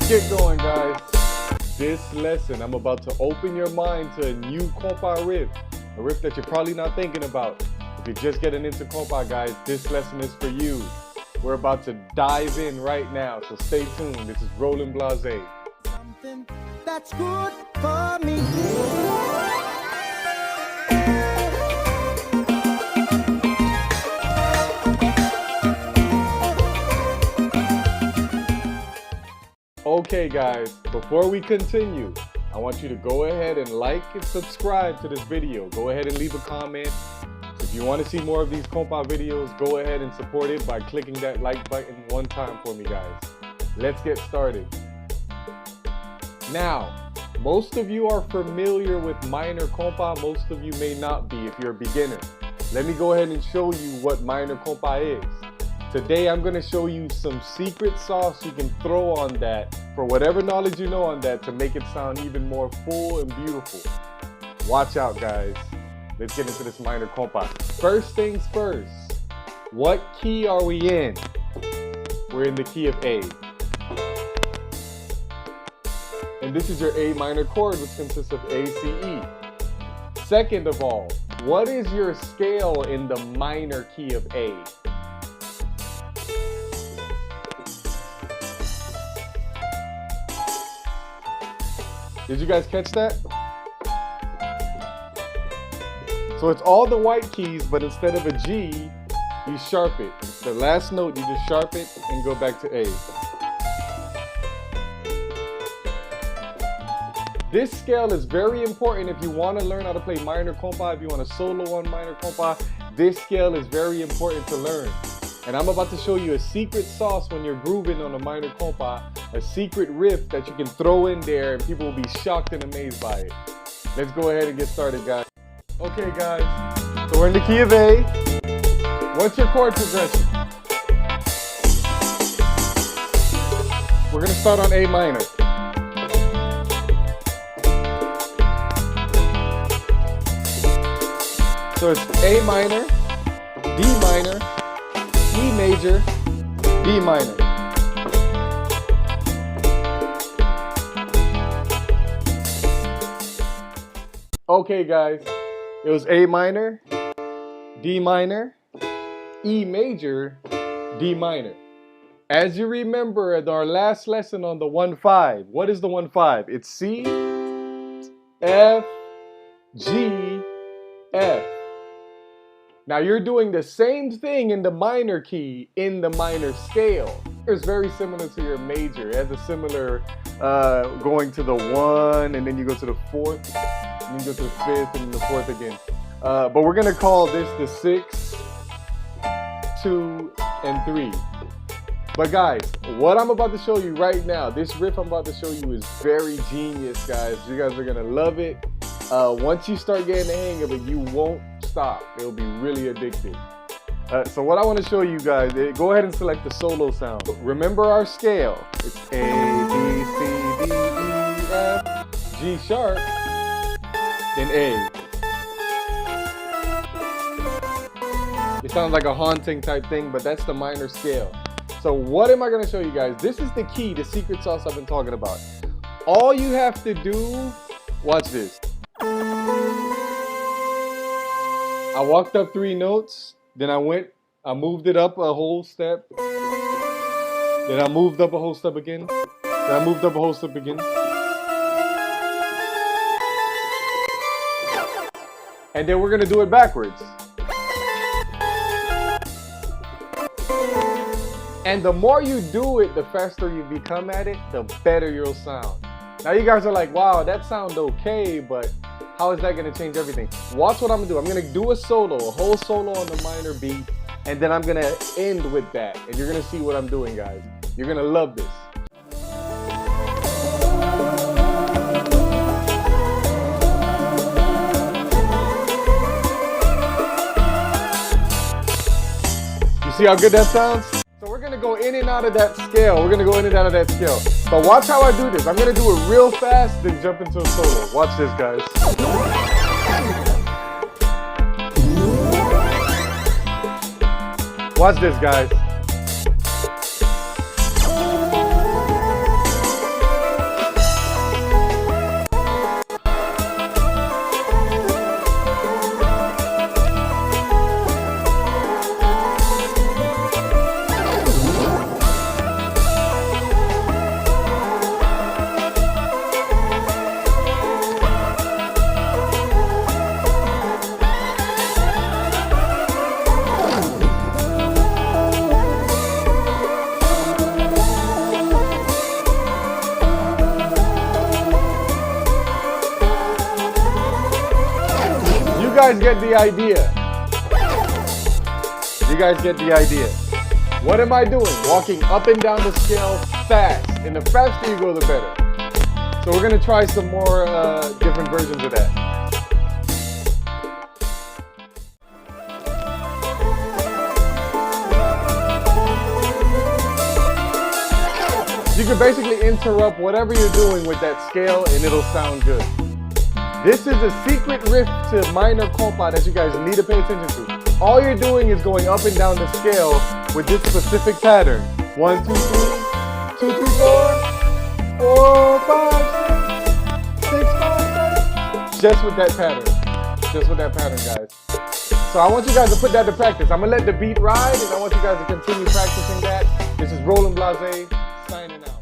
Let's get going, guys. This lesson, I'm about to open your mind to a new Kompa riff, a riff that you're probably not thinking about. If you're just getting into Kompa, guys, this lesson is for you. We're about to dive in right now, so stay tuned. This is Roland Blase. Something that's good for me. Okay guys, before we continue, I want you to go ahead and like and subscribe to this video. Go ahead and leave a comment. If you want to see more of these Kompa videos, go ahead and support it by clicking that like button one time for me, guys. Let's get started. Now, most of you are familiar with minor Kompa, most of you may not be if you're a beginner. Let me go ahead and show you what minor Kompa is. Today I'm going to show you some secret sauce you can throw on that for whatever knowledge you know on that to make it sound even more full and beautiful. Watch out, guys. Let's get into this minor Kompa. First things first, what key are we in? We're in the key of A. And this is your A minor chord, which consists of A, C, E. Second of all, what is your scale in the minor key of A? Did you guys catch that? So it's all the white keys, but instead of a G, you sharp it. The last note, you just sharp it and go back to A. This scale is very important if you want to learn how to play minor Kompa, if you want to solo on minor Kompa. This scale is very important to learn. And I'm about to show you a secret sauce when you're grooving on a minor Kompa, a secret riff that you can throw in there and people will be shocked and amazed by it. Let's go ahead and get started, guys. Okay, guys, so we're in the key of A. What's your chord progression? We're gonna start on A minor. So it's A minor, D minor, E major, D minor. Okay guys, it was A minor, D minor, E major, D minor. As you remember at our last lesson on the 1-5, what is the 1-5? It's C, F, G, F. Now you're doing the same thing in the minor key in the minor scale. It's very similar to your major. It has a similar going to the 1 and then you go to the 4th, and you go to the 5th and then the 4th again. But we're gonna call this the 6, 2, and 3. But guys, what I'm about to show you right now, this riff I'm about to show you is very genius, guys. You guys are gonna love it. Once you start getting the hang of it, you won't stop. It'll be really addictive. So what I want to show you guys, go ahead and select the solo sound. Remember our scale. It's A, B, C, D, E, F, G sharp, then A. It sounds like a haunting type thing, but that's the minor scale. So what am I going to show you guys? This is the key, the secret sauce I've been talking about. All you have to do, watch this. I walked up 3 notes, then I moved it up a whole step, then I moved up a whole step again, then I moved up a whole step again. And then we're gonna do it backwards. And the more you do it, the faster you become at it, the better you'll sound. Now you guys are like, wow, that sounds okay, but how is that gonna change everything? Watch what I'm gonna do. I'm gonna do a solo, a whole solo on the minor beat, and then I'm gonna end with that. And you're gonna see what I'm doing, guys. You're gonna love this. You see how good that sounds? So we're gonna go in and out of that scale. We're gonna go in and out of that scale. But watch how I do this. I'm gonna do it real fast, then jump into a solo. Watch this, guys. Watch this, guys. guys get the idea. You guys get the idea. What am I doing? Walking up and down the scale fast. And the faster you go, the better. So we're gonna try some more different versions of that. You can basically interrupt whatever you're doing with that scale and it'll sound good. This is a secret riff to minor kompa that you guys need to pay attention to. All you're doing is going up and down the scale with this specific pattern. 1, 2, 3, 2, 3, 4, 4, 5, 6, 6, 5, 7. Just with that pattern. Just with that pattern, guys. So I want you guys to put that to practice. I'm gonna let the beat ride and I want you guys to continue practicing that. This is Roland Blase signing out.